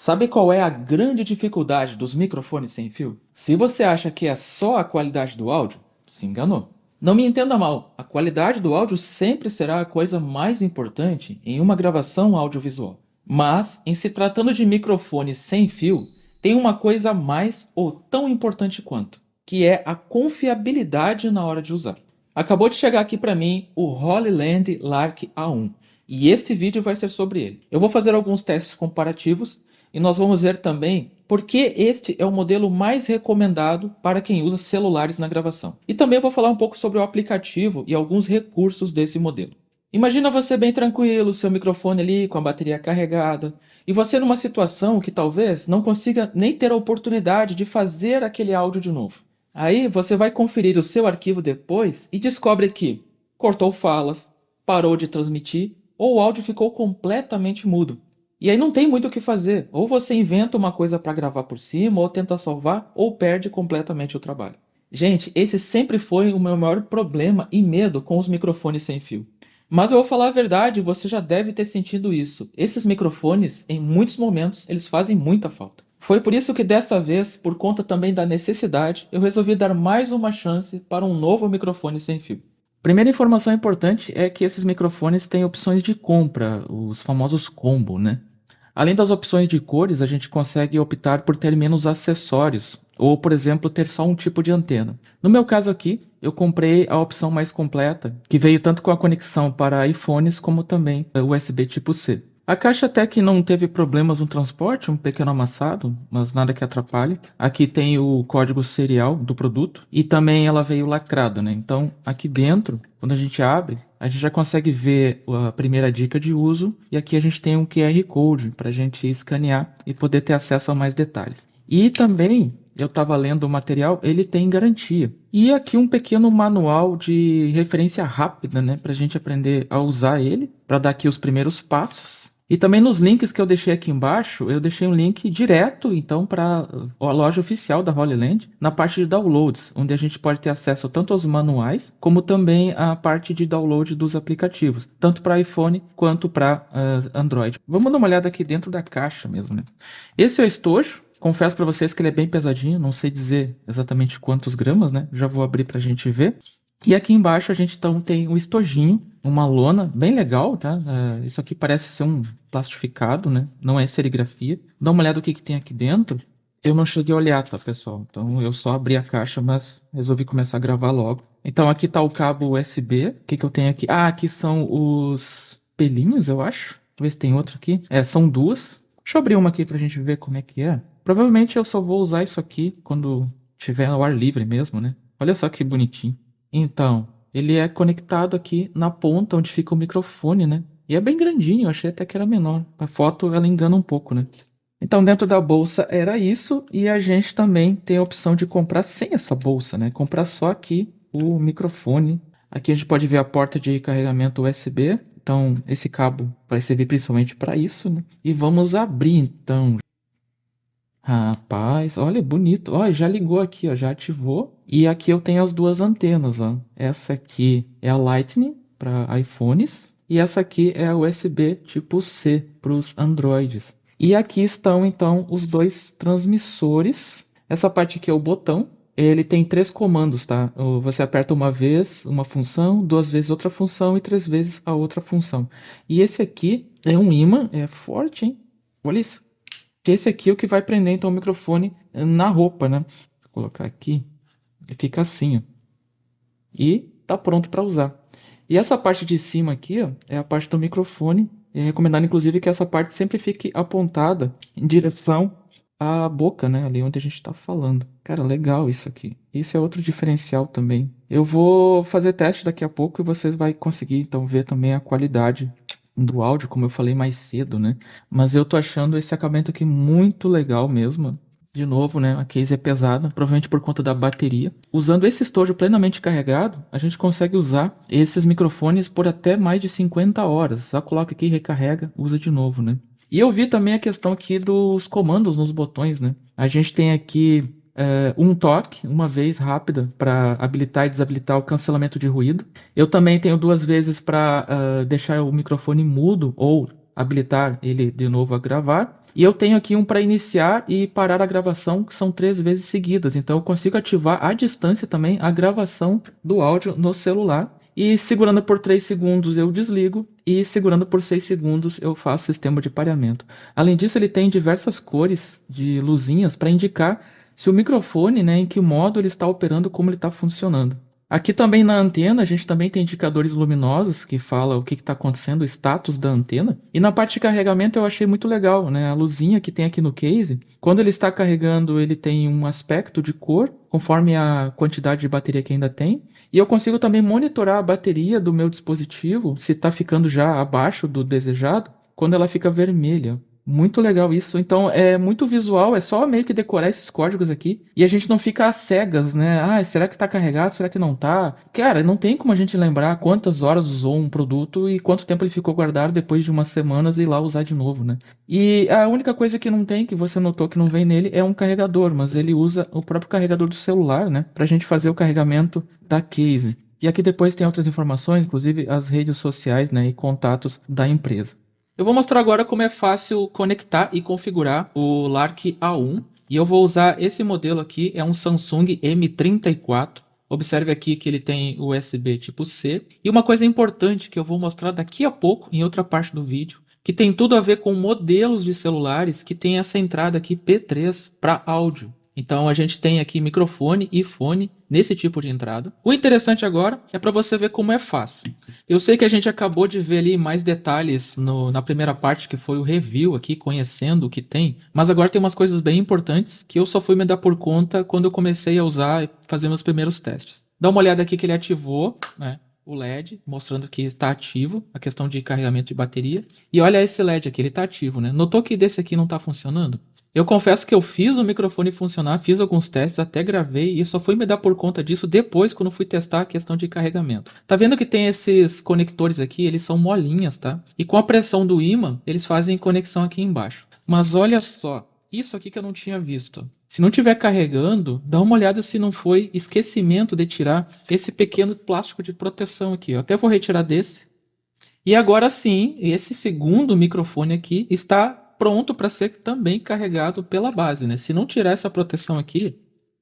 Sabe qual é a grande dificuldade dos microfones sem fio? Se você acha que é só a qualidade do áudio, se enganou. Não me entenda mal, a qualidade do áudio sempre será a coisa mais importante em uma gravação audiovisual. Mas, em se tratando de microfones sem fio, tem uma coisa mais ou tão importante quanto, que é a confiabilidade na hora de usar. Acabou de chegar aqui para mim o Holyland Lark A1 e este vídeo vai ser sobre ele. Eu vou fazer alguns testes comparativos e nós vamos ver também por que este é o modelo mais recomendado para quem usa celulares na gravação. E também vou falar um pouco sobre o aplicativo e alguns recursos desse modelo. Imagina você bem tranquilo, seu microfone ali com a bateria carregada, e você numa situação que talvez não consiga nem ter a oportunidade de fazer aquele áudio de novo. Aí você vai conferir o seu arquivo depois e descobre que cortou falas, parou de transmitir ou o áudio ficou completamente mudo. E aí não tem muito o que fazer. Ou você inventa uma coisa para gravar por cima, ou tenta salvar, ou perde completamente o trabalho. Gente, esse sempre foi o meu maior problema e medo com os microfones sem fio. Mas eu vou falar a verdade, você já deve ter sentido isso. Esses microfones, em muitos momentos, eles fazem muita falta. Foi por isso que dessa vez, por conta também da necessidade, eu resolvi dar mais uma chance para um novo microfone sem fio. Primeira informação importante é que esses microfones têm opções de compra, os famosos combo, né? Além das opções de cores, a gente consegue optar por ter menos acessórios, ou, por exemplo, ter só um tipo de antena. No meu caso aqui, eu comprei a opção mais completa, que veio tanto com a conexão para iPhones como também USB tipo C. A caixa até que não teve problemas no transporte, um pequeno amassado, mas nada que atrapalhe. Aqui tem o código serial do produto e também ela veio lacrada, né? Então, aqui dentro, quando a gente abre, a gente já consegue ver a primeira dica de uso e aqui a gente tem um QR Code para a gente escanear e poder ter acesso a mais detalhes. E também, eu estava lendo o material, ele tem garantia. E aqui um pequeno manual de referência rápida, né, para a gente aprender a usar ele, para dar aqui os primeiros passos. E também nos links que eu deixei aqui embaixo, eu deixei um link direto, então, para a loja oficial da Holyland, na parte de downloads, onde a gente pode ter acesso tanto aos manuais, como também à parte de download dos aplicativos, tanto para iPhone quanto para Android. Vamos dar uma olhada aqui dentro da caixa mesmo, né? Esse é o estojo. Confesso para vocês que ele é bem pesadinho, não sei dizer exatamente quantos gramas, né? Já vou abrir para a gente ver. E aqui embaixo a gente então tem um estojinho, uma lona bem legal, tá? Isso aqui parece ser um plastificado, né? Não é serigrafia. Dá uma olhada no que tem aqui dentro. Eu não cheguei a olhar, tá, pessoal? Então eu só abri a caixa, mas resolvi começar a gravar logo. Então aqui tá o cabo USB. O que eu tenho aqui? Ah, aqui são os pelinhos, eu acho. Deixa eu ver se tem outro aqui. São duas. Deixa eu abrir uma aqui pra gente ver como é que é. Provavelmente eu só vou usar isso aqui quando tiver ao ar livre mesmo, né? Olha só que bonitinho. Então, ele é conectado aqui na ponta onde fica o microfone, né? E é bem grandinho, eu achei até que era menor. A foto ela engana um pouco, né? Então, dentro da bolsa era isso, e a gente também tem a opção de comprar sem essa bolsa, né? Comprar só aqui o microfone. Aqui a gente pode ver a porta de carregamento USB. Então, esse cabo vai servir principalmente para isso, né? E vamos abrir então. Rapaz, olha, bonito. Ó, já ligou aqui, ó, já ativou. E aqui eu tenho as duas antenas, ó. Essa aqui é a Lightning para iPhones e essa aqui é a USB tipo C para os Androids. E aqui estão então os dois transmissores. Essa parte aqui é o botão. Ele tem três comandos, tá? Você aperta uma vez uma função, duas vezes outra função e três vezes a outra função. E esse aqui é um ímã, é forte, hein? Olha isso. Esse aqui é o que vai prender então o microfone na roupa, né? Vou colocar aqui, ele fica assim, ó. E tá pronto para usar. E essa parte de cima aqui, ó, é a parte do microfone. É recomendado inclusive que essa parte sempre fique apontada em direção à boca, né? Ali onde a gente está falando. Cara, legal isso aqui. Isso é outro diferencial também. Eu vou fazer teste daqui a pouco e vocês vão conseguir então ver também a qualidade do áudio, como eu falei mais cedo, né? Mas eu tô achando esse acabamento aqui muito legal mesmo. De novo, né? A case é pesada, provavelmente por conta da bateria. Usando esse estojo plenamente carregado, a gente consegue usar esses microfones por até mais de 50 horas. Só coloca aqui, recarrega, usa de novo, né? E eu vi também a questão aqui dos comandos nos botões, né? A gente tem aqui um toque, uma vez rápida, para habilitar e desabilitar o cancelamento de ruído. Eu também tenho duas vezes para deixar o microfone mudo ou habilitar ele de novo a gravar. E eu tenho aqui um para iniciar e parar a gravação, que são 3 vezes seguidas. Então eu consigo ativar à distância também a gravação do áudio no celular. E segurando por 3 segundos eu desligo e segurando por 6 segundos eu faço o sistema de pareamento. Além disso, ele tem diversas cores de luzinhas para indicar se o microfone, né, em que modo ele está operando, como ele está funcionando. Aqui também na antena, a gente também tem indicadores luminosos que fala o que está acontecendo, o status da antena. E na parte de carregamento eu achei muito legal, né? A luzinha que tem aqui no case, quando ele está carregando, ele tem um aspecto de cor, conforme a quantidade de bateria que ainda tem. E eu consigo também monitorar a bateria do meu dispositivo, se está ficando já abaixo do desejado, quando ela fica vermelha. Muito legal isso. Então é muito visual, é só meio que decorar esses códigos aqui e a gente não fica às cegas, né? Ah, será que tá carregado? Será que não tá? Cara, não tem como a gente lembrar quantas horas usou um produto e quanto tempo ele ficou guardado depois de umas semanas e ir lá usar de novo, né? E a única coisa que não tem, que você notou que não vem nele, é um carregador, mas ele usa o próprio carregador do celular, né? Pra gente fazer o carregamento da case. E aqui depois tem outras informações, inclusive as redes sociais, né, e contatos da empresa. Eu vou mostrar agora como é fácil conectar e configurar o Lark A1. E eu vou usar esse modelo aqui, é um Samsung M34. Observe aqui que ele tem USB tipo C. E uma coisa importante que eu vou mostrar daqui a pouco, em outra parte do vídeo, que tem tudo a ver com modelos de celulares que tem essa entrada aqui P3 para áudio. Então a gente tem aqui microfone e fone nesse tipo de entrada. O interessante agora é para você ver como é fácil. Eu sei que a gente acabou de ver ali mais detalhes na primeira parte, que foi o review aqui, conhecendo o que tem, mas agora tem umas coisas bem importantes que eu só fui me dar por conta quando eu comecei a usar e fazer meus primeiros testes. Dá uma olhada aqui que ele ativou, né, o LED, mostrando que está ativo, a questão de carregamento de bateria. E olha esse LED aqui, ele está ativo, né? Notou que desse aqui não está funcionando? Eu confesso que eu fiz o microfone funcionar, fiz alguns testes, até gravei e só fui me dar por conta disso depois quando fui testar a questão de carregamento. Tá vendo que tem esses conectores aqui, eles são molinhas, tá? E com a pressão do ímã, eles fazem conexão aqui embaixo. Mas olha só, isso aqui que eu não tinha visto. Se não estiver carregando, dá uma olhada se não foi esquecimento de tirar esse pequeno plástico de proteção aqui. Eu até vou retirar desse. E agora sim, esse segundo microfone aqui está pronto para ser também carregado pela base, né? Se não tirar essa proteção aqui,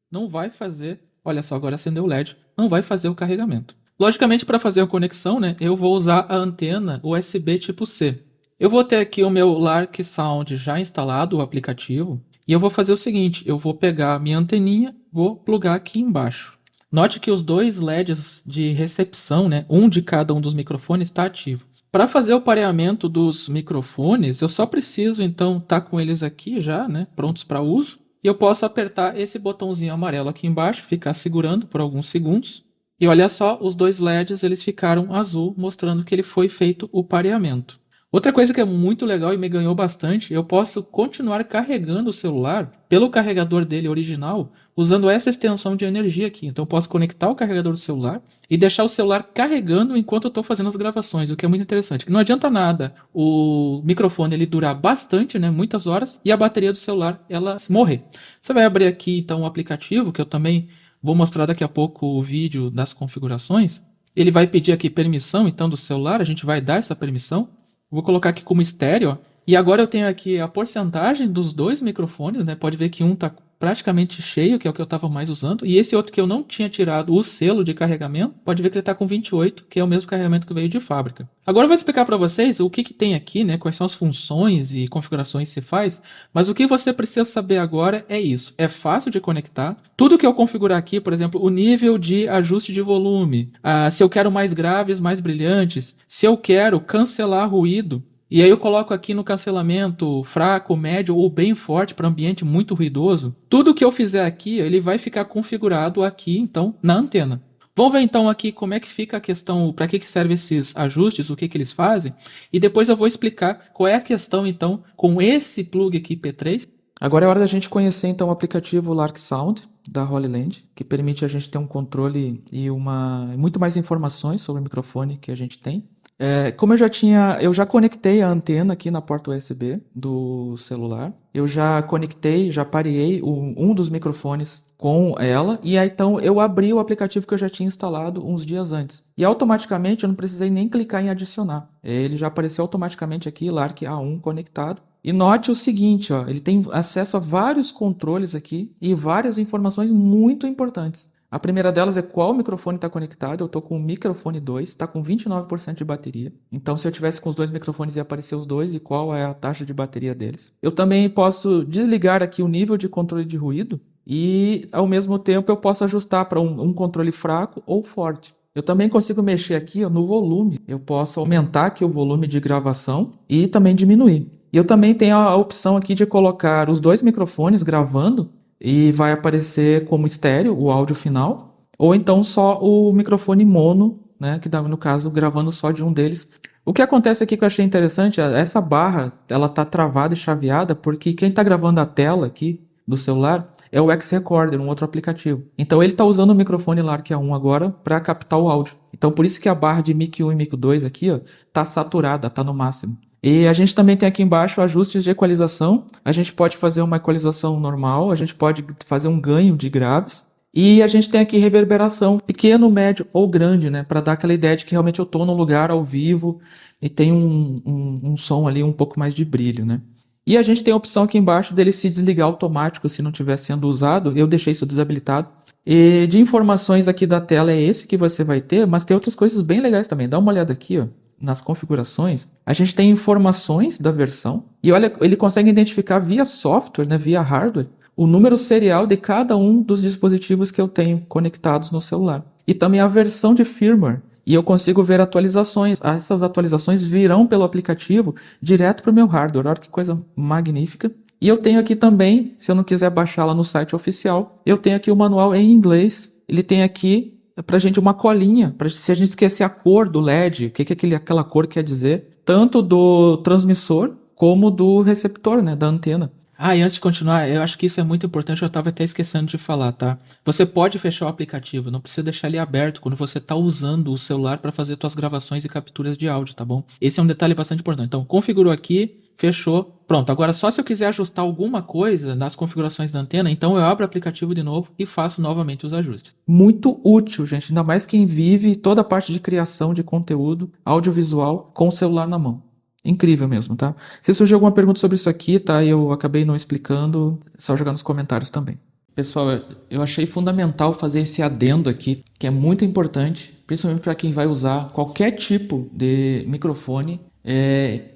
não vai fazer. Olha só, agora acendeu o LED, não vai fazer o carregamento. Logicamente, para fazer a conexão, né, eu vou usar a antena USB tipo C. Eu vou ter aqui o meu Lark Sound já instalado, o aplicativo, e eu vou fazer o seguinte: eu vou pegar a minha anteninha, vou plugar aqui embaixo. Note que os dois LEDs de recepção, né, um de cada um dos microfones, está ativo. Para fazer o pareamento dos microfones, eu só preciso então estar com eles aqui já, né, prontos para uso. E eu posso apertar esse botãozinho amarelo aqui embaixo, ficar segurando por alguns segundos. E olha só, os dois LEDs eles ficaram azul, mostrando que ele foi feito o pareamento. Outra coisa que é muito legal e me ganhou bastante, eu posso continuar carregando o celular pelo carregador dele original, usando essa extensão de energia aqui. Então eu posso conectar o carregador do celular e deixar o celular carregando enquanto eu estou fazendo as gravações, o que é muito interessante. Não adianta nada o microfone ele durar bastante, né, muitas horas, e a bateria do celular ela morrer. Você vai abrir aqui então o aplicativo, que eu também vou mostrar daqui a pouco o vídeo das configurações. Ele vai pedir aqui permissão então do celular, a gente vai dar essa permissão. Vou colocar aqui como estéreo, ó. E agora eu tenho aqui a porcentagem dos dois microfones, né? Pode ver que um está praticamente cheio, que é o que eu estava mais usando, e esse outro que eu não tinha tirado o selo de carregamento, pode ver que ele está com 28, que é o mesmo carregamento que veio de fábrica. Agora eu vou explicar para vocês o que tem aqui, né? Quais são as funções e configurações que se faz, mas o que você precisa saber agora é isso. É fácil de conectar. Tudo que eu configurar aqui, por exemplo, o nível de ajuste de volume, se eu quero mais graves, mais brilhantes, se eu quero cancelar ruído, e aí eu coloco aqui no cancelamento fraco, médio ou bem forte para ambiente muito ruidoso. Tudo que eu fizer aqui, ele vai ficar configurado aqui, então, na antena. Vamos ver então aqui como é que fica a questão, para que servem esses ajustes, o que eles fazem. E depois eu vou explicar qual é a questão então com esse plug aqui P3. Agora é hora da gente conhecer então o aplicativo Lark Sound da Holy Land, que permite a gente ter um controle e muito mais informações sobre o microfone que a gente tem. Como eu já conectei a antena aqui na porta USB do celular. Eu já conectei, já pareei um dos microfones com ela. E aí então eu abri o aplicativo que eu já tinha instalado uns dias antes. E automaticamente eu não precisei nem clicar em adicionar. Ele já apareceu automaticamente aqui, Lark A1 conectado. E note o seguinte, ó, ele tem acesso a vários controles aqui e várias informações muito importantes. A primeira delas é qual microfone está conectado. Eu estou com o microfone 2, está com 29% de bateria. Então, se eu tivesse com os dois microfones, ia aparecer os dois e qual é a taxa de bateria deles. Eu também posso desligar aqui o nível de controle de ruído e, ao mesmo tempo, eu posso ajustar para um controle fraco ou forte. Eu também consigo mexer aqui, ó, no volume. Eu posso aumentar aqui o volume de gravação e também diminuir. E eu também tenho a opção aqui de colocar os dois microfones gravando e vai aparecer como estéreo o áudio final, ou então só o microfone mono, né, que dá, no caso, gravando só de um deles. O que acontece aqui que eu achei interessante, essa barra, ela tá travada e chaveada porque quem tá gravando a tela aqui do celular é o X-Recorder, um outro aplicativo. Então ele tá usando o microfone Lark A1 agora para captar o áudio. Então por isso que a barra de mic 1 e mic 2 aqui, ó, tá saturada, tá no máximo. E a gente também tem aqui embaixo ajustes de equalização. A gente pode fazer uma equalização normal, a gente pode fazer um ganho de graves. E a gente tem aqui reverberação, pequeno, médio ou grande, né? Para dar aquela ideia de que realmente eu estou num lugar ao vivo e tem um som ali um pouco mais de brilho, né? E a gente tem a opção aqui embaixo dele se desligar automático se não estiver sendo usado. Eu deixei isso desabilitado. E de informações aqui da tela é esse que você vai ter, mas tem outras coisas bem legais também. Dá uma olhada aqui, ó. Nas configurações, a gente tem informações da versão e olha, ele consegue identificar via software, né, via hardware, o número serial de cada um dos dispositivos que eu tenho conectados no celular. E também a versão de firmware. E eu consigo ver atualizações. Essas atualizações virão pelo aplicativo direto para o meu hardware. Olha que coisa magnífica. E eu tenho aqui também, se eu não quiser baixar lá no site oficial, eu tenho aqui o manual em inglês. Ele tem aqui pra gente uma colinha, para se a gente esquecer a cor do LED, o que aquela cor quer dizer, tanto do transmissor como do receptor, né, da antena. Ah, e antes de continuar, eu acho que isso é muito importante, eu estava até esquecendo de falar, tá? Você pode fechar o aplicativo, não precisa deixar ele aberto quando você está usando o celular para fazer suas gravações e capturas de áudio, tá bom? Esse é um detalhe bastante importante. Então, configurou aqui, fechou, pronto. Agora, só se eu quiser ajustar alguma coisa nas configurações da antena, então eu abro o aplicativo de novo e faço novamente os ajustes. Muito útil, gente, ainda mais quem vive toda a parte de criação de conteúdo audiovisual com o celular na mão. Incrível mesmo, tá? Se surgiu alguma pergunta sobre isso aqui, tá? Eu acabei não explicando, é só jogar nos comentários também. Pessoal, eu achei fundamental fazer esse adendo aqui, que é muito importante, principalmente para quem vai usar qualquer tipo de microfone,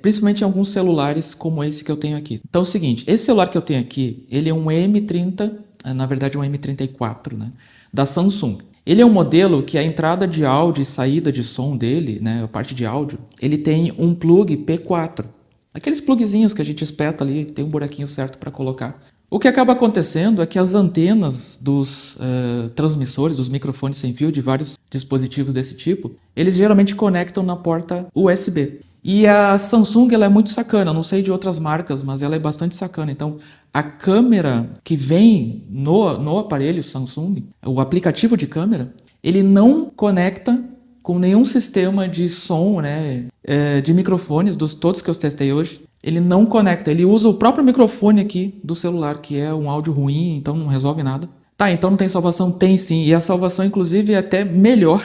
principalmente em alguns celulares como esse que eu tenho aqui. Então é o seguinte, esse celular que eu tenho aqui, ele é um M30, na verdade é um M34, né? Da Samsung. Ele é um modelo que a entrada de áudio e saída de som dele, né, a parte de áudio, ele tem um plug P4. Aqueles plugzinhos que a gente espeta ali, tem um buraquinho certo para colocar. O que acaba acontecendo é que as antenas dos transmissores, dos microfones sem fio, de vários dispositivos desse tipo, eles geralmente conectam na porta USB. E a Samsung ela é muito sacana, não sei de outras marcas, mas ela é bastante sacana. Então, a câmera que vem no aparelho Samsung, o aplicativo de câmera, ele não conecta com nenhum sistema de som, né, de microfones, dos todos que eu testei hoje. Ele não conecta, ele usa o próprio microfone aqui do celular, que é um áudio ruim, então não resolve nada. Tá, então não tem salvação? Tem sim, e a salvação inclusive é até melhor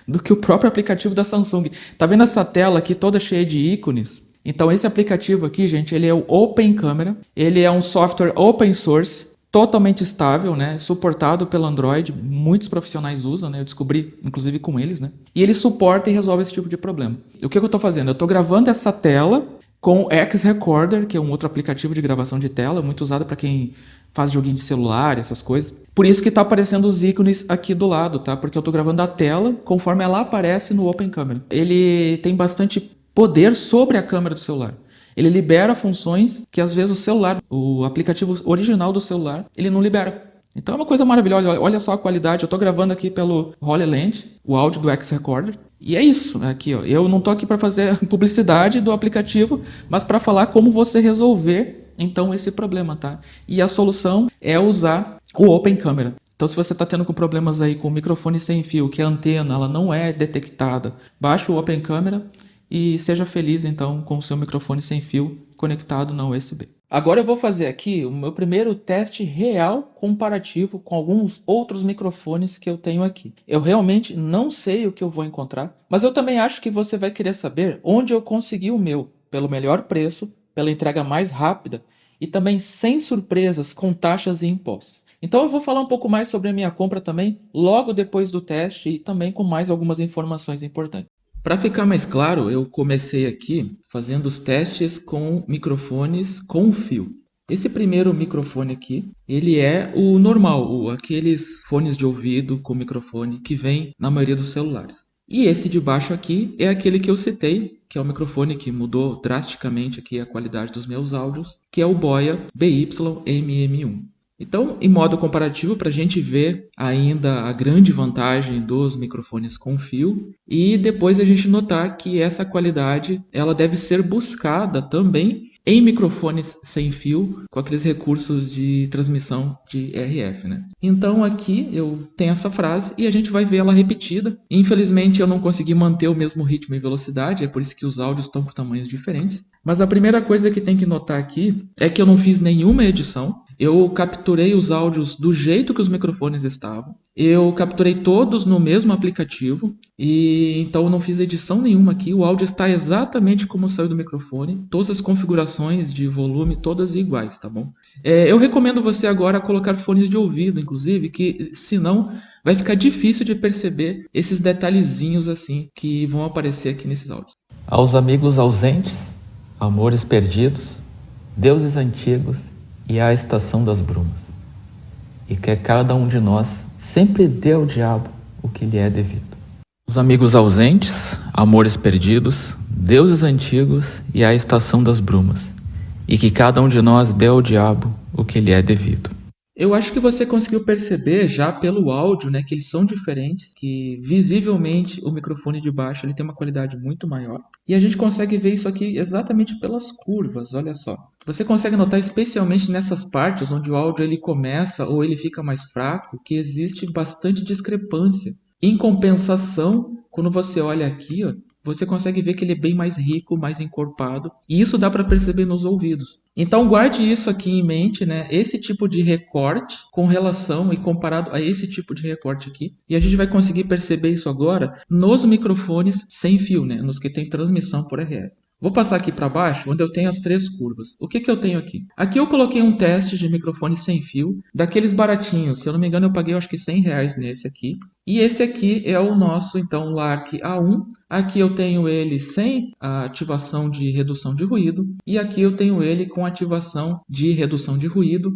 do que o próprio aplicativo da Samsung. Tá vendo essa tela aqui toda cheia de ícones? Então esse aplicativo aqui, gente, ele é o Open Camera, ele é um software open source, totalmente estável, né, suportado pelo Android, muitos profissionais usam, né, eu descobri inclusive com eles, né, e ele suporta e resolve esse tipo de problema. O que eu tô fazendo? Eu tô gravando essa tela com o X-Recorder, que é um outro aplicativo de gravação de tela, muito usado para quem faz joguinho de celular, essas coisas. Por isso que tá aparecendo os ícones aqui do lado, tá? Porque eu tô gravando a tela conforme ela aparece no Open Camera. Ele tem bastante poder sobre a câmera do celular. Ele libera funções que às vezes o celular, o aplicativo original do celular, ele não libera. Então é uma coisa maravilhosa, olha só a qualidade. Eu tô gravando aqui pelo HoloLens, o áudio do X-Recorder. E é isso, aqui, ó. Eu não tô aqui para fazer publicidade do aplicativo, mas para falar como você resolver então esse problema, tá? E a solução é usar o Open Camera. Então se você está tendo com problemas aí com o microfone sem fio, que a antena ela não é detectada, baixa o Open Camera e seja feliz então com o seu microfone sem fio conectado na USB. Agora eu vou fazer aqui o meu primeiro teste real comparativo com alguns outros microfones que eu tenho aqui. Eu realmente não sei o que eu vou encontrar, mas eu também acho que você vai querer saber onde eu consegui o meu, pelo melhor preço, pela entrega mais rápida e também sem surpresas com taxas e impostos. Então eu vou falar um pouco mais sobre a minha compra também logo depois do teste e também com mais algumas informações importantes. Para ficar mais claro, eu comecei aqui fazendo os testes com microfones com fio. Esse primeiro microfone aqui, ele é o normal, aqueles fones de ouvido com microfone que vem na maioria dos celulares. E esse de baixo aqui é aquele que eu citei, que é o microfone que mudou drasticamente aqui a qualidade dos meus áudios, que é o Boya BY-MM1. Então, em modo comparativo, para a gente ver ainda a grande vantagem dos microfones com fio e depois a gente notar que essa qualidade ela deve ser buscada também em microfones sem fio com aqueles recursos de transmissão de RF, né? Então aqui eu tenho essa frase e a gente vai ver ela repetida. Infelizmente eu não consegui manter o mesmo ritmo e velocidade, é por isso que os áudios estão com tamanhos diferentes. Mas a primeira coisa que tem que notar aqui é que eu não fiz nenhuma edição. Eu capturei os áudios do jeito que os microfones estavam. Eu capturei todos no mesmo aplicativo e então eu não fiz edição nenhuma aqui. O áudio está exatamente como saiu do microfone. Todas as configurações de volume, todas iguais, tá bom? Eu recomendo você agora colocar fones de ouvido, inclusive, que senão vai ficar difícil de perceber esses detalhezinhos assim que vão aparecer aqui nesses áudios. Aos amigos ausentes, amores perdidos, deuses antigos e à estação das brumas, e que cada um de nós sempre dê ao diabo o que lhe é devido. Os amigos ausentes, amores perdidos, deuses antigos e à estação das brumas, e que cada um de nós dê ao diabo o que lhe é devido. Eu acho que você conseguiu perceber já pelo áudio, né, que eles são diferentes, que visivelmente o microfone de baixo ele tem uma qualidade muito maior. E a gente consegue ver isso aqui exatamente pelas curvas, olha só. Você consegue notar especialmente nessas partes onde o áudio ele começa ou ele fica mais fraco, que existe bastante discrepância. Em compensação, quando você olha aqui, ó, você consegue ver que ele é bem mais rico, mais encorpado, e isso dá para perceber nos ouvidos. Então guarde isso aqui em mente, né? Esse tipo de recorte com relação e comparado a esse tipo de recorte aqui, e a gente vai conseguir perceber isso agora nos microfones sem fio, né? Nos que tem transmissão por RF. Vou passar aqui para baixo, onde eu tenho as três curvas. O que que eu tenho aqui? Aqui eu coloquei um teste de microfone sem fio, daqueles baratinhos. Se eu não me engano, eu paguei acho que R$ 100 nesse aqui. E esse aqui é o nosso, então, Lark A1. Aqui eu tenho ele sem a ativação de redução de ruído. E aqui eu tenho ele com ativação de redução de ruído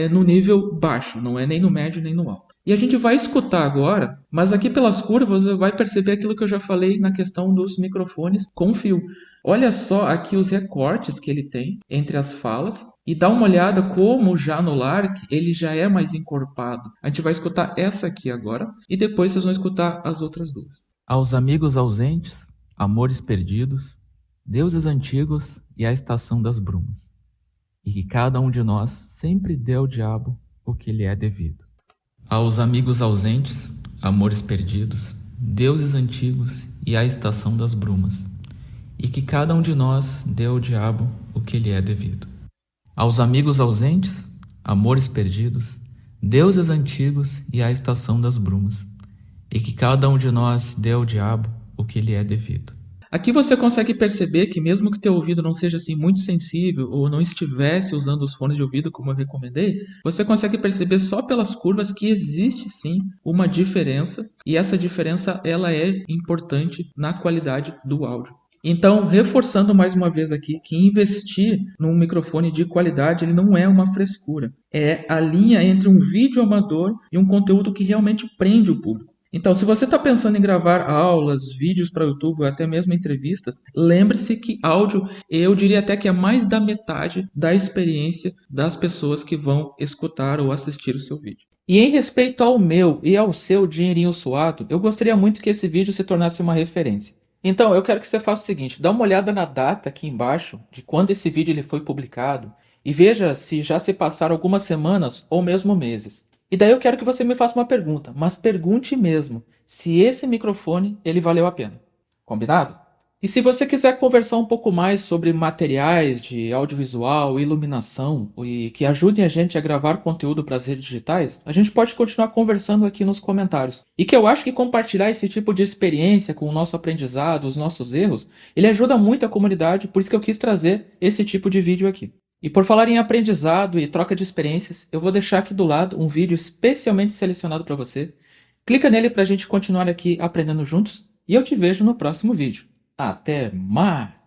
no nível baixo, não é nem no médio nem no alto. E a gente vai escutar agora, mas aqui pelas curvas você vai perceber aquilo que eu já falei na questão dos microfones com fio. Olha só aqui os recortes que ele tem entre as falas e dá uma olhada como já no Lark ele já é mais encorpado. A gente vai escutar essa aqui agora e depois vocês vão escutar as outras duas. Aos amigos ausentes, amores perdidos, deuses antigos e à estação das brumas, e que cada um de nós sempre dê ao diabo o que lhe é devido. Aos amigos ausentes, amores perdidos, deuses antigos e à estação das brumas, e que cada um de nós dê ao diabo o que lhe é devido. Aos amigos ausentes, amores perdidos, deuses antigos e à estação das brumas, e que cada um de nós dê ao diabo o que lhe é devido. Aqui você consegue perceber que mesmo que teu ouvido não seja assim muito sensível ou não estivesse usando os fones de ouvido como eu recomendei, você consegue perceber só pelas curvas que existe sim uma diferença e essa diferença ela é importante na qualidade do áudio. Então, reforçando mais uma vez aqui que investir num microfone de qualidade ele não é uma frescura. É a linha entre um vídeo amador e um conteúdo que realmente prende o público. Então, se você está pensando em gravar aulas, vídeos para o YouTube ou até mesmo entrevistas, lembre-se que áudio, eu diria até que é mais da metade da experiência das pessoas que vão escutar ou assistir o seu vídeo. E em respeito ao meu e ao seu dinheirinho suado, eu gostaria muito que esse vídeo se tornasse uma referência. Então, eu quero que você faça o seguinte, dá uma olhada na data aqui embaixo de quando esse vídeo ele foi publicado e veja se já se passaram algumas semanas ou mesmo meses. E daí eu quero que você me faça uma pergunta, mas pergunte mesmo se esse microfone ele valeu a pena. Combinado? E se você quiser conversar um pouco mais sobre materiais de audiovisual, iluminação e que ajudem a gente a gravar conteúdo para as redes digitais, a gente pode continuar conversando aqui nos comentários. E que eu acho que compartilhar esse tipo de experiência com o nosso aprendizado, os nossos erros, ele ajuda muito a comunidade, por isso que eu quis trazer esse tipo de vídeo aqui. E por falar em aprendizado e troca de experiências, eu vou deixar aqui do lado um vídeo especialmente selecionado para você. Clica nele para a gente continuar aqui aprendendo juntos e eu te vejo no próximo vídeo. Até mais!